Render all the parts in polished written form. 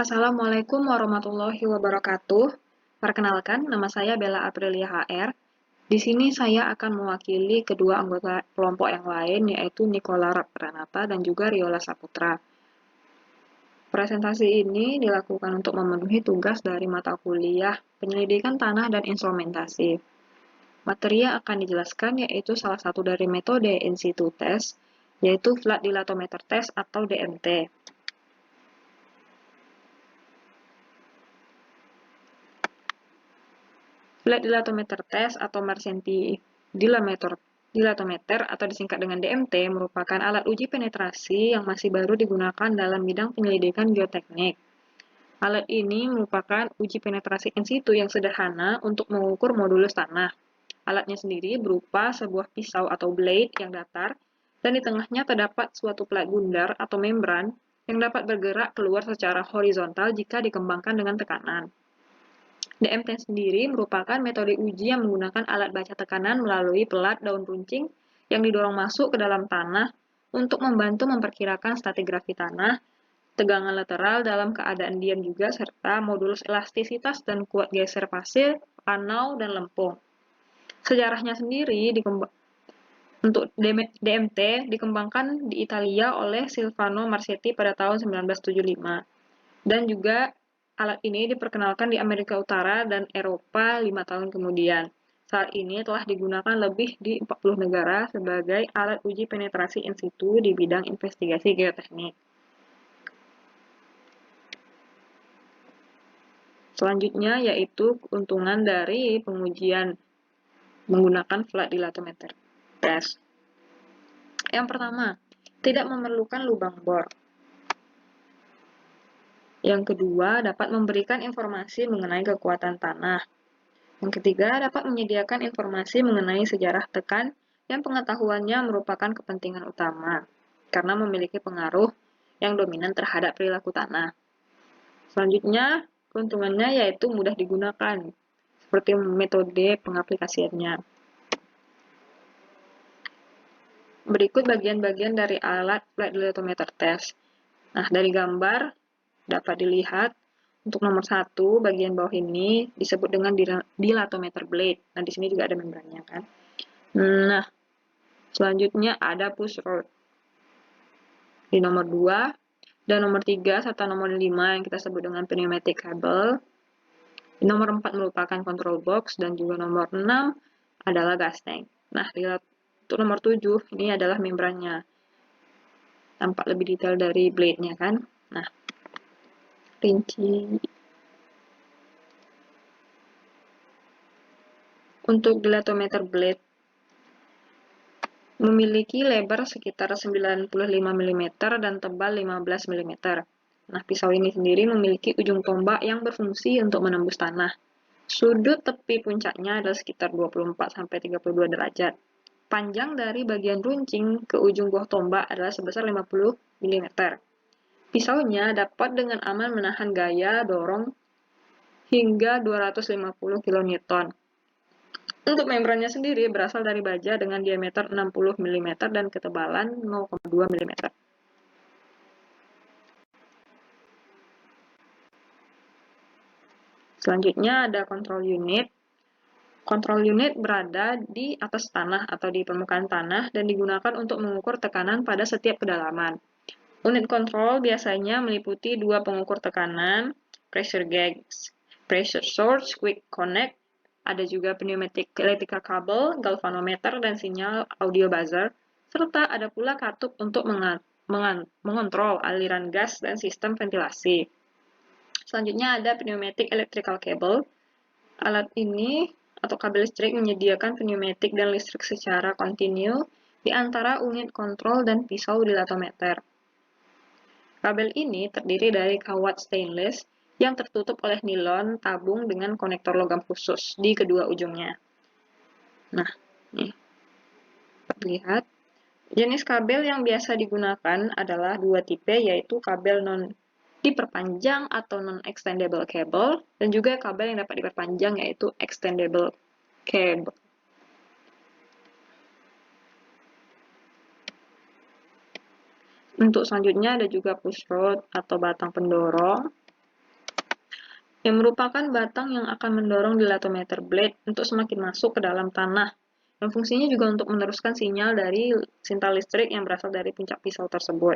Assalamualaikum warahmatullahi wabarakatuh. Perkenalkan, nama saya Bella Aprilia HR. Di sini saya akan mewakili kedua anggota kelompok yang lain, yaitu Nicola Pranata dan juga Riola Saputra. Presentasi ini dilakukan untuk memenuhi tugas dari mata kuliah Penyelidikan Tanah dan Instrumentasi. Materi yang akan dijelaskan yaitu salah satu dari metode in situ test, yaitu Flat Dilatometer Test atau DMT. Flat Dilatometer Test atau Marcenti dilatometer atau disingkat dengan DMT merupakan alat uji penetrasi yang masih baru digunakan dalam bidang penyelidikan geoteknik. Alat ini merupakan uji penetrasi in situ yang sederhana untuk mengukur modulus tanah. Alatnya sendiri berupa sebuah pisau atau blade yang datar, dan di tengahnya terdapat suatu plat bundar atau membran yang dapat bergerak keluar secara horizontal jika dikembangkan dengan tekanan. DMT sendiri merupakan metode uji yang menggunakan alat baca tekanan melalui pelat daun runcing yang didorong masuk ke dalam tanah untuk membantu memperkirakan stratigrafi tanah, tegangan lateral dalam keadaan diam juga, serta modulus elastisitas dan kuat geser pasir, panau, dan lempung. Sejarahnya sendiri untuk DMT dikembangkan di Italia oleh Silvano Marchetti pada tahun 1975, dan juga alat ini diperkenalkan di Amerika Utara dan Eropa 5 tahun kemudian. Saat ini telah digunakan lebih di 40 negara sebagai alat uji penetrasi in situ di bidang investigasi geoteknik. Selanjutnya yaitu keuntungan dari pengujian menggunakan Flat Dilatometer Test. Yang pertama, tidak memerlukan lubang bor. Yang kedua, dapat memberikan informasi mengenai kekuatan tanah. Yang ketiga, dapat menyediakan informasi mengenai sejarah tekan yang pengetahuannya merupakan kepentingan utama, karena memiliki pengaruh yang dominan terhadap perilaku tanah. Selanjutnya, keuntungannya yaitu mudah digunakan, seperti metode pengaplikasiannya. Berikut bagian-bagian dari alat Flat Dilatometer Test. Nah, dari gambar dapat dilihat untuk nomor 1, bagian bawah ini disebut dengan dilatometer blade. Nah, di sini juga ada membrannya kan. Nah, selanjutnya ada push rod. Di nomor 2 dan nomor 3 serta nomor 5 yang kita sebut dengan pneumatic cable. Di nomor 4 merupakan control box dan juga nomor 6 adalah gas tank. Nah, untuk nomor 7 ini adalah membrannya. Tampak lebih detail dari blade-nya kan. Nah, rinci. Untuk dilatometer blade memiliki lebar sekitar 95 mm dan tebal 15 mm. Nah, pisau ini sendiri memiliki ujung tombak yang berfungsi untuk menembus tanah. Sudut tepi puncaknya adalah sekitar 24-32 derajat. Panjang dari bagian runcing ke ujung buah tombak adalah sebesar 50 mm. Pisaunya dapat dengan aman menahan gaya dorong hingga 250 kN. Untuk membrannya sendiri berasal dari baja dengan diameter 60 mm dan ketebalan 0,2 mm. Selanjutnya ada control unit. Control unit berada di atas tanah atau di permukaan tanah dan digunakan untuk mengukur tekanan pada setiap kedalaman. Unit kontrol biasanya meliputi 2 pengukur tekanan, pressure gauge, pressure source, quick connect, ada juga pneumatic electrical cable, galvanometer, dan sinyal audio buzzer, serta ada pula katup untuk mengontrol aliran gas dan sistem ventilasi. Selanjutnya ada pneumatic electrical cable. Alat ini atau kabel listrik menyediakan pneumatik dan listrik secara kontinu di antara unit kontrol dan pisau dilatometer. Kabel ini terdiri dari kawat stainless yang tertutup oleh nilon tabung dengan konektor logam khusus di kedua ujungnya. Nah, nih, lihat. Jenis kabel yang biasa digunakan adalah 2 tipe, yaitu kabel diperpanjang atau non-extendable cable, dan juga kabel yang dapat diperpanjang yaitu extendable cable. Untuk selanjutnya ada juga push rod atau batang pendorong. yang merupakan batang yang akan mendorong dilatometer blade untuk semakin masuk ke dalam tanah. Dan fungsinya juga untuk meneruskan sinyal dari sintal listrik yang berasal dari puncak pisau tersebut.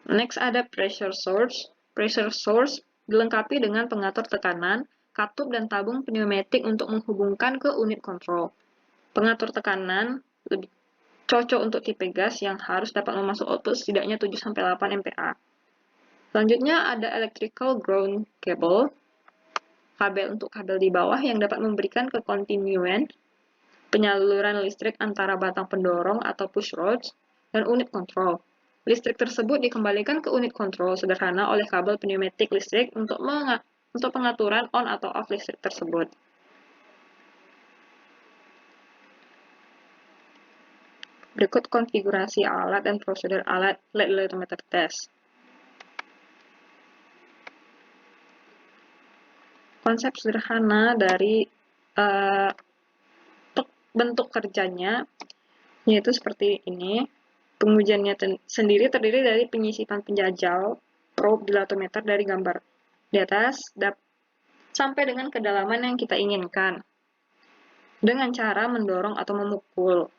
Next ada pressure source. Pressure source dilengkapi dengan pengatur tekanan, katup dan tabung pneumatik untuk menghubungkan ke unit kontrol. Pengatur tekanan lebih cocok untuk tipe gas yang harus dapat memasuk output setidaknya 7-8 MPa. Selanjutnya ada electrical ground cable, kabel untuk kabel di bawah yang dapat memberikan kekontinuan penyaluran listrik antara batang pendorong atau push rods dan unit kontrol. Listrik tersebut dikembalikan ke unit kontrol sederhana oleh kabel pneumatik listrik untuk pengaturan on atau off listrik tersebut. Berikut konfigurasi alat dan prosedur alat LED latometer test. Konsep sederhana dari bentuk kerjanya yaitu seperti ini. Pengujiannya sendiri terdiri dari penyisipan penjajal probe dilatometer dari gambar di atas sampai dengan kedalaman yang kita inginkan dengan cara mendorong atau memukul.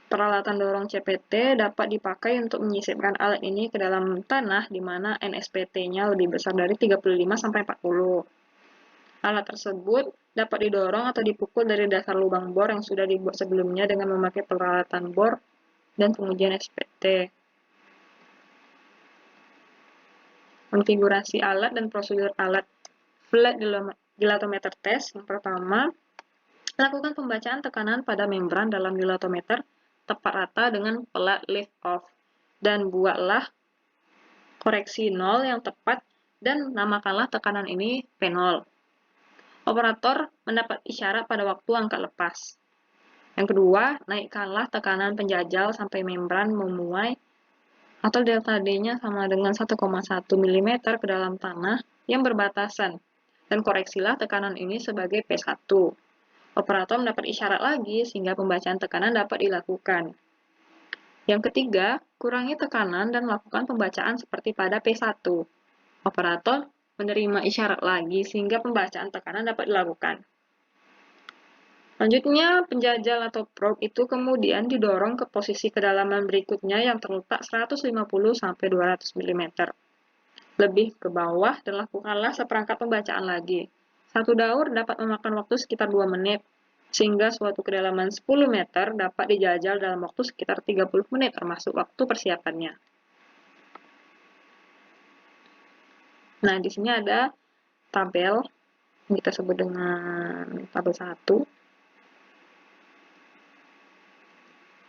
Peralatan dorong CPT dapat dipakai untuk menyisipkan alat ini ke dalam tanah di mana NSPT-nya lebih besar dari 35-40. Alat tersebut dapat didorong atau dipukul dari dasar lubang bor yang sudah dibuat sebelumnya dengan memakai peralatan bor dan pengujian SPT. Konfigurasi alat dan prosedur alat flat dilatometer test. Yang pertama, lakukan pembacaan tekanan pada membran dalam dilatometer tepat rata dengan pelat lift off dan buatlah koreksi nol yang tepat dan namakanlah tekanan ini P0. Operator mendapat isyarat pada waktu angka lepas. Yang kedua, naikkanlah tekanan penjajal sampai membran memuai atau delta D-nya sama dengan 1,1 mm ke dalam tanah yang berbatasan, dan koreksilah tekanan ini sebagai P1. Operator mendapat isyarat lagi sehingga pembacaan tekanan dapat dilakukan. Yang ketiga, kurangi tekanan dan lakukan pembacaan seperti pada P1. Operator menerima isyarat lagi sehingga pembacaan tekanan dapat dilakukan. Selanjutnya, penjajal atau probe itu kemudian didorong ke posisi kedalaman berikutnya yang terletak 150-200 mm. Lebih ke bawah dan lakukanlah seperangkat pembacaan lagi. Satu daur dapat memakan waktu sekitar 2 menit, sehingga suatu kedalaman 10 meter dapat dijajal dalam waktu sekitar 30 menit termasuk waktu persiapannya. Nah, di sini ada tabel yang kita sebut dengan tabel 1.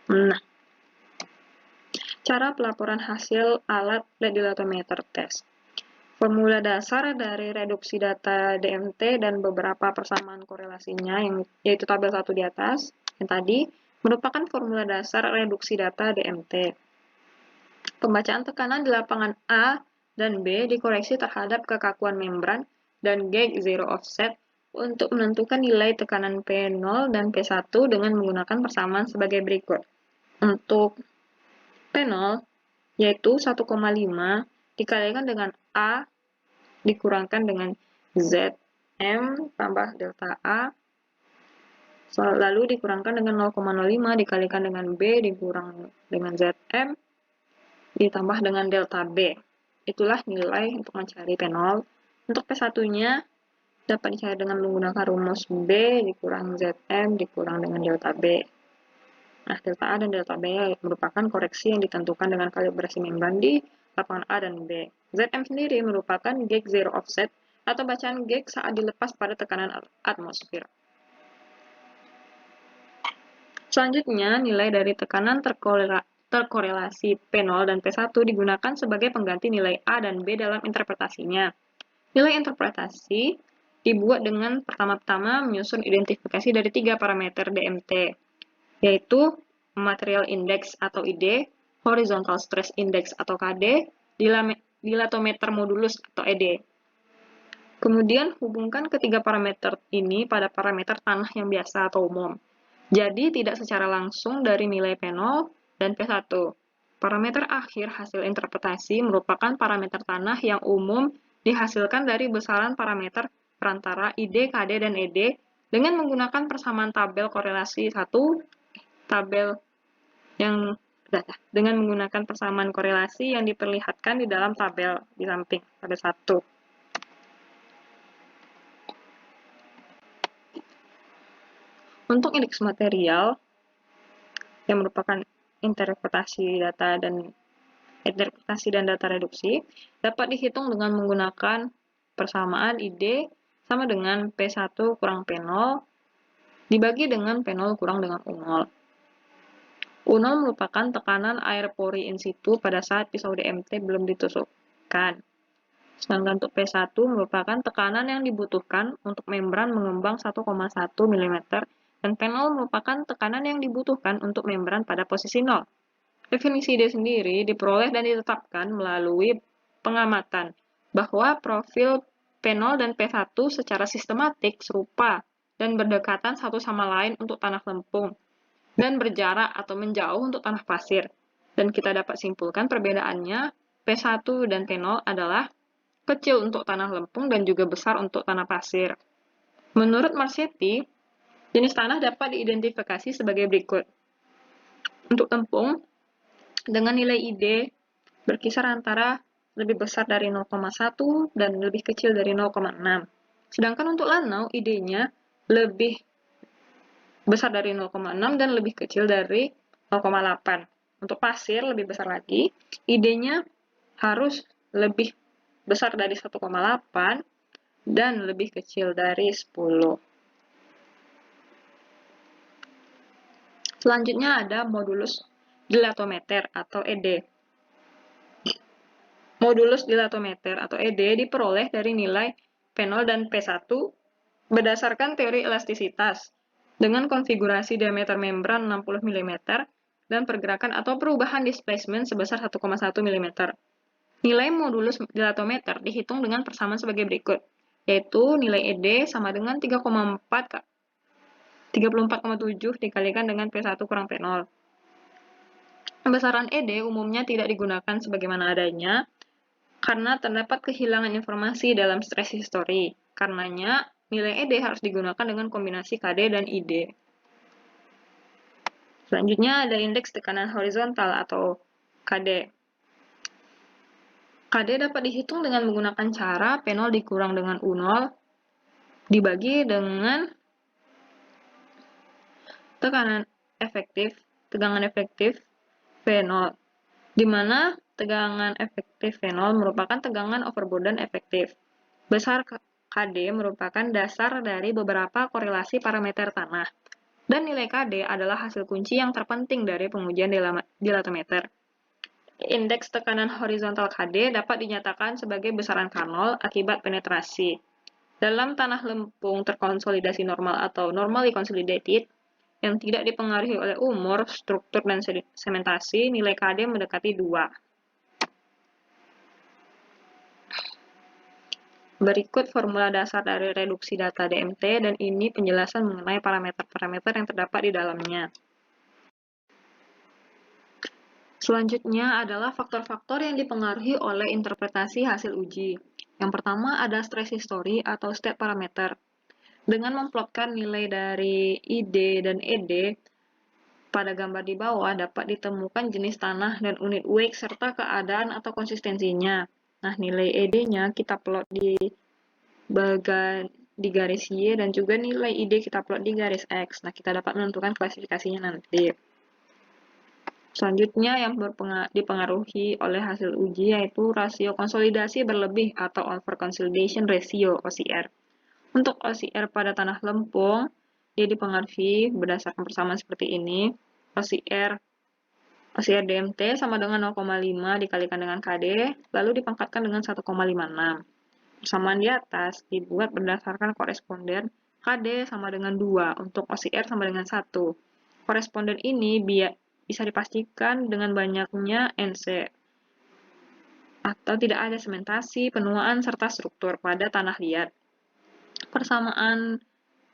Nah, cara pelaporan hasil alat LED dilatometer test. Formula dasar dari reduksi data DMT dan beberapa persamaan korelasinya, yaitu tabel 1 di atas, yang tadi, merupakan formula dasar reduksi data DMT. Pembacaan tekanan di lapangan A dan B dikoreksi terhadap kekakuan membran dan gauge zero offset untuk menentukan nilai tekanan P0 dan P1 dengan menggunakan persamaan sebagai berikut. Untuk P0, yaitu 1,5 dikalikan dengan A dikurangkan dengan ZM tambah delta A, lalu dikurangkan dengan 0,05 dikalikan dengan B dikurang dengan ZM, ditambah dengan delta B. Itulah nilai untuk mencari P0. Untuk P1-nya dapat dicari dengan menggunakan rumus B dikurang ZM dikurang dengan delta B. Nah, delta A dan delta B merupakan koreksi yang ditentukan dengan kalibrasi membran di lapangan A dan B. ZM sendiri merupakan gauge zero offset atau bacaan gauge saat dilepas pada tekanan atmosfer. Selanjutnya, nilai dari tekanan terkorelasi P0 dan P1 digunakan sebagai pengganti nilai A dan B dalam interpretasinya. Nilai interpretasi dibuat dengan pertama-tama menyusun identifikasi dari 3 parameter DMT, yaitu Material Index atau ID, Horizontal Stress Index atau KD, dilatometer modulus atau ED. Kemudian hubungkan ketiga parameter ini pada parameter tanah yang biasa atau umum. Jadi tidak secara langsung dari nilai P0 dan P1. Parameter akhir hasil interpretasi merupakan parameter tanah yang umum dihasilkan dari besaran parameter perantara ID, KD, dan ED dengan menggunakan persamaan tabel korelasi dengan menggunakan persamaan korelasi yang diperlihatkan di dalam tabel di samping tabel 1. Untuk indeks material yang merupakan interpretasi data reduksi dapat dihitung dengan menggunakan persamaan ID sama dengan P1 kurang P0 dibagi dengan P0 kurang dengan U0. U0 merupakan tekanan air pori in situ pada saat pisau DMT belum ditusukkan. Sedangkan untuk P1 merupakan tekanan yang dibutuhkan untuk membran mengembang 1,1 mm dan P0 merupakan tekanan yang dibutuhkan untuk membran pada posisi 0. Definisi ID sendiri diperoleh dan ditetapkan melalui pengamatan bahwa profil P0 dan P1 secara sistematik serupa dan berdekatan satu sama lain untuk tanah lempung dan berjarak atau menjauh untuk tanah pasir. Dan kita dapat simpulkan perbedaannya P1 dan P0 adalah kecil untuk tanah lempung dan juga besar untuk tanah pasir. Menurut Marchetti, jenis tanah dapat diidentifikasi sebagai berikut. Untuk lempung, dengan nilai ID berkisar antara lebih besar dari 0,1 dan lebih kecil dari 0,6. Sedangkan untuk lanau, ID-nya lebih besar dari 0,6 dan lebih kecil dari 0,8. Untuk pasir lebih besar lagi, ID-nya harus lebih besar dari 1,8 dan lebih kecil dari 10. Selanjutnya ada modulus dilatometer atau ED. Modulus dilatometer atau ED diperoleh dari nilai P0 dan P1 berdasarkan teori elastisitas dengan konfigurasi diameter membran 60 mm dan pergerakan atau perubahan displacement sebesar 1,1 mm. Nilai modulus dilatometer dihitung dengan persamaan sebagai berikut, yaitu nilai ED sama dengan 34,7 dikalikan dengan P1 kurang P0. Besaran ED umumnya tidak digunakan sebagaimana adanya karena terdapat kehilangan informasi dalam stress history. Karenanya, nilai ED harus digunakan dengan kombinasi KD dan ID. Selanjutnya ada indeks tekanan horizontal atau KD. KD dapat dihitung dengan menggunakan cara P0 dikurang dengan U0 dibagi dengan tegangan efektif V0, di mana tegangan efektif V0 merupakan tegangan overburden efektif. Besar KD merupakan dasar dari beberapa korelasi parameter tanah, dan nilai KD adalah hasil kunci yang terpenting dari pengujian dilatometer. Indeks tekanan horizontal KD dapat dinyatakan sebagai besaran K0 akibat penetrasi. Dalam tanah lempung terkonsolidasi normal atau normally consolidated, yang tidak dipengaruhi oleh umur, struktur, dan sementasi, nilai KD mendekati 2. Berikut formula dasar dari reduksi data DMT, dan ini penjelasan mengenai parameter-parameter yang terdapat di dalamnya. Selanjutnya adalah faktor-faktor yang dipengaruhi oleh interpretasi hasil uji. Yang pertama ada stress history atau state parameter. Dengan memplotkan nilai dari ID dan ED, pada gambar di bawah dapat ditemukan jenis tanah dan unit wake serta keadaan atau konsistensinya. Nah, nilai ED-nya kita plot di garis Y dan juga nilai ID kita plot di garis X. Nah, kita dapat menentukan klasifikasinya nanti. Selanjutnya yang dipengaruhi oleh hasil uji yaitu rasio konsolidasi berlebih atau over consolidation ratio OCR. Untuk OCR pada tanah lempung, dia dipengaruhi berdasarkan persamaan seperti ini. OCR DMT sama dengan 0,5 dikalikan dengan KD, lalu dipangkatkan dengan 1,56. Persamaan di atas dibuat berdasarkan koresponden KD sama dengan 2, untuk OCR sama dengan 1. Koresponden ini bisa dipastikan dengan banyaknya NC, atau tidak ada sementasi, penuaan, serta struktur pada tanah liat. Persamaan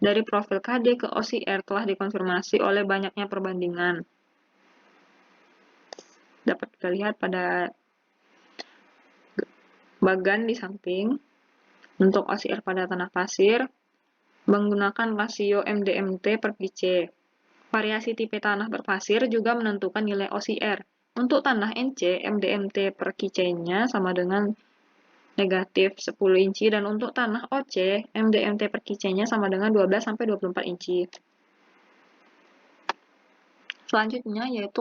dari profil KD ke OCR telah dikonfirmasi oleh banyaknya perbandingan. Dapat kita lihat pada bagan di samping. Untuk OCR pada tanah pasir, menggunakan rasio MDMT per PC. Variasi tipe tanah berpasir juga menentukan nilai OCR. Untuk tanah NC, MDMT per KC-nya sama dengan negatif 10 inci, dan untuk tanah OC, MDMT per KC-nya sama dengan 12-24 inci. Selanjutnya yaitu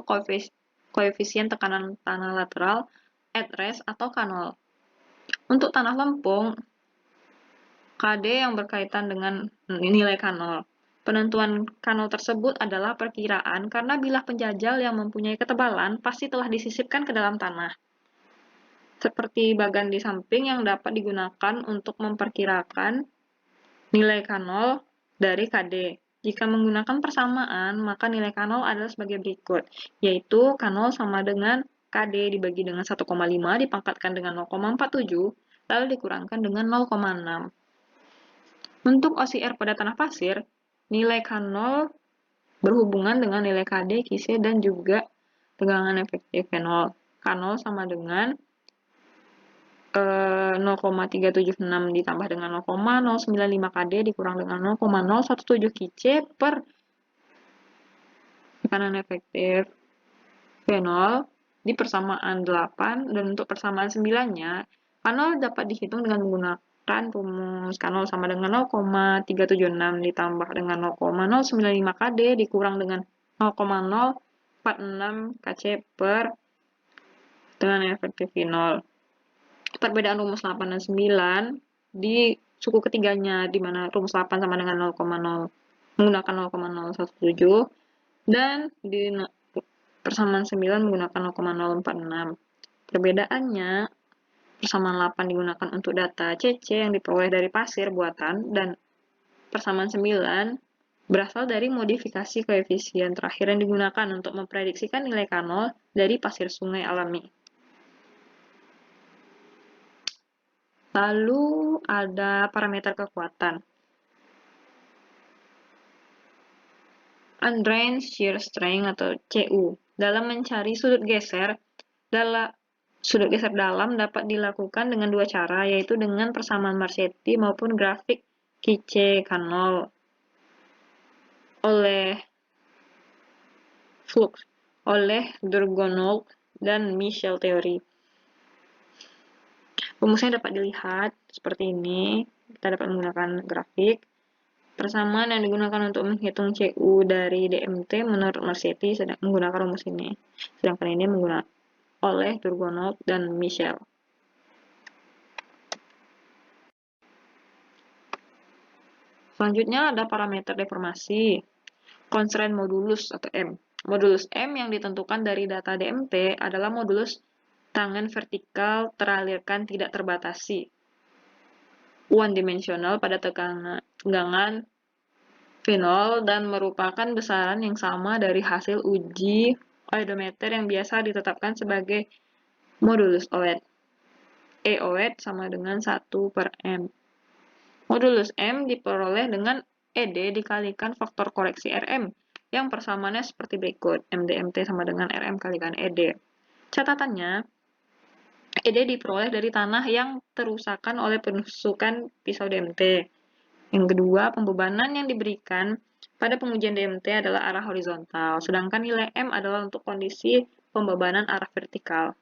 koefisien tekanan tanah lateral at rest atau K0. Untuk tanah lempung, KD yang berkaitan dengan nilai K0. Penentuan K0 tersebut adalah perkiraan karena bilah penjajal yang mempunyai ketebalan pasti telah disisipkan ke dalam tanah. Seperti bagan di samping yang dapat digunakan untuk memperkirakan nilai K0 dari KD. Jika menggunakan persamaan, maka nilai K0 adalah sebagai berikut, yaitu K0 sama dengan KD dibagi dengan 1,5 dipangkatkan dengan 0,47, lalu dikurangkan dengan 0,6. Untuk OCR pada tanah pasir, nilai K0 berhubungan dengan nilai KD, KC, dan juga tegangan efektif K0. K0 sama dengan 0,376 ditambah dengan 0,095 KD dikurang dengan 0,017 KC per tekanan efektif V0 di persamaan 8, dan untuk persamaan 9-nya, K0 dapat dihitung dengan menggunakan rumus K0 sama dengan 0,376 ditambah dengan 0,095 KD dikurang dengan 0,046 KC per tekanan efektif V0. Perbedaan rumus 8 dan 9 di suku ketiganya, di mana rumus 8 sama dengan 0,0 menggunakan 0,017 dan di persamaan 9 menggunakan 0,046. Perbedaannya, persamaan 8 digunakan untuk data CC yang diperoleh dari pasir buatan, dan persamaan 9 berasal dari modifikasi koefisien terakhir yang digunakan untuk memprediksikan nilai K0 dari pasir sungai alami. Lalu ada parameter kekuatan. Undrained shear strength atau CU. Dalam mencari sudut geser dalam dapat dilakukan dengan dua cara, yaitu dengan persamaan Marchetti maupun grafik Kice K0 oleh Durgonov dan Michel teori. Rumusnya dapat dilihat seperti ini. Kita dapat menggunakan grafik. Persamaan yang digunakan untuk menghitung CU dari DMT menurut Marchetti menggunakan rumus ini. Sedangkan ini menggunakan oleh Durgonov dan Michel. Selanjutnya ada parameter deformasi. Constraint modulus atau M. Modulus M yang ditentukan dari data DMT adalah modulus tangan vertikal teralirkan tidak terbatasi one dimensional pada tegangan V0 dan merupakan besaran yang sama dari hasil uji oedometer yang biasa ditetapkan sebagai modulus OED. E OED sama dengan 1 per M. Modulus M diperoleh dengan ED dikalikan faktor koreksi RM yang persamaannya seperti berikut. MDMT sama dengan RM kalikan ED. Catatannya, ED diperoleh dari tanah yang terusakan oleh penusukan pisau DMT. Yang kedua, pembebanan yang diberikan pada pengujian DMT adalah arah horizontal, sedangkan nilai M adalah untuk kondisi pembebanan arah vertikal.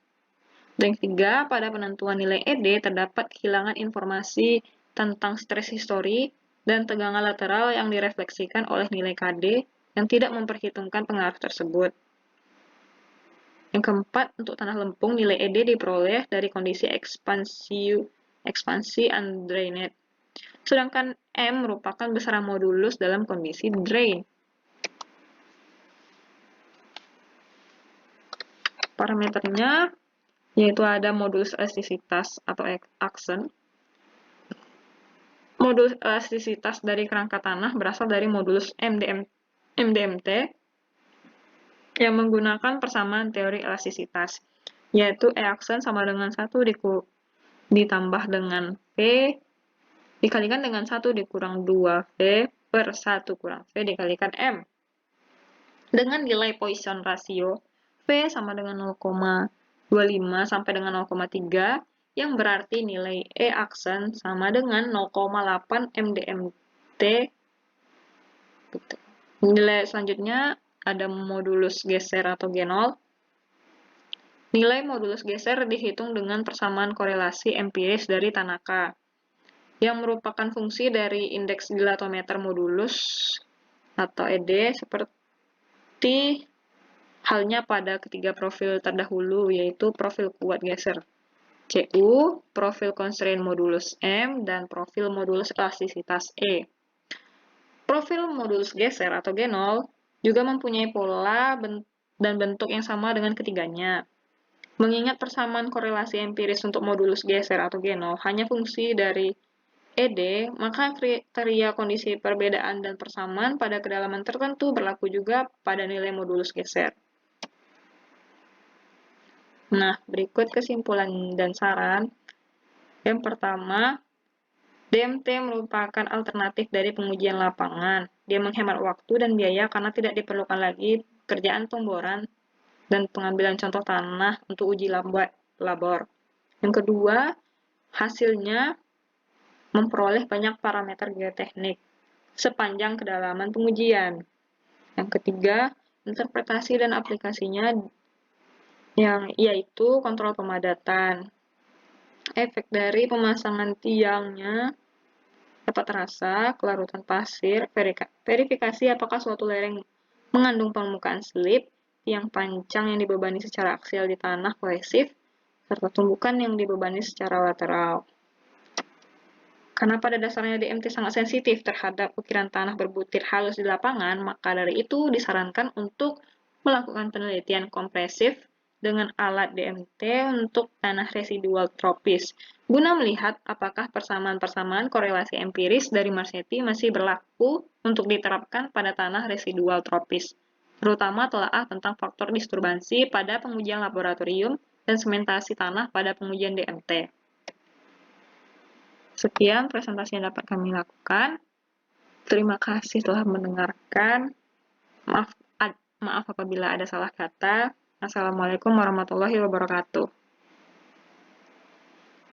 Dan yang ketiga, pada penentuan nilai ED terdapat kehilangan informasi tentang stres histori dan tegangan lateral yang direfleksikan oleh nilai KD yang tidak memperhitungkan pengaruh tersebut. Yang keempat, untuk tanah lempung, nilai ED diperoleh dari kondisi ekspansi undrained. Sedangkan M merupakan besaran modulus dalam kondisi drain. Parameternya yaitu ada modulus elastisitas atau aksen. Modulus elastisitas dari kerangka tanah berasal dari modulus MDMT yang menggunakan persamaan teori elastisitas, yaitu E aksen sama dengan 1 ditambah dengan V dikalikan dengan 1 dikurang 2V per 1 kurang V dikalikan M. Dengan nilai Poisson ratio V sama dengan 0,25 sampai dengan 0,3, yang berarti nilai E aksen sama dengan 0,8 mdmt. Gitu. Nilai selanjutnya ada modulus geser atau G0. Nilai modulus geser dihitung dengan persamaan korelasi empiris dari Tanaka, yang merupakan fungsi dari indeks dilatometer modulus atau ED seperti halnya pada ketiga profil terdahulu, yaitu profil kuat geser CU, profil constraint modulus M, dan profil modulus elastisitas E. Profil modulus geser atau G0 juga mempunyai pola dan bentuk yang sama dengan ketiganya. Mengingat persamaan korelasi empiris untuk modulus geser atau G0 hanya fungsi dari ED, maka kriteria kondisi perbedaan dan persamaan pada kedalaman tertentu berlaku juga pada nilai modulus geser. Nah, berikut kesimpulan dan saran. Yang pertama, DMT merupakan alternatif dari pengujian lapangan. Dia menghemat waktu dan biaya karena tidak diperlukan lagi kerjaan pemboran dan pengambilan contoh tanah untuk uji labor. Yang kedua, hasilnya memperoleh banyak parameter geoteknik sepanjang kedalaman pengujian. Yang ketiga, interpretasi dan aplikasinya yang yaitu kontrol pemadatan. Efek dari pemasangan tiangnya dapat terasa, kelarutan pasir, verifikasi apakah suatu lereng mengandung permukaan slip, tiang pancang yang dibebani secara aksial di tanah kohesif, serta tumbukan yang dibebani secara lateral. Karena pada dasarnya DMT sangat sensitif terhadap ukiran tanah berbutir halus di lapangan, maka dari itu disarankan untuk melakukan penelitian kompresif dengan alat DMT untuk tanah residual tropis, guna melihat apakah persamaan-persamaan korelasi empiris dari Marsetti masih berlaku untuk diterapkan pada tanah residual tropis, terutama telaah tentang faktor disturbansi pada pengujian laboratorium dan sementasi tanah pada pengujian DMT. Sekian presentasi yang dapat kami lakukan. Terima kasih telah mendengarkan. Maaf apabila ada salah kata. Assalamualaikum warahmatullahi wabarakatuh.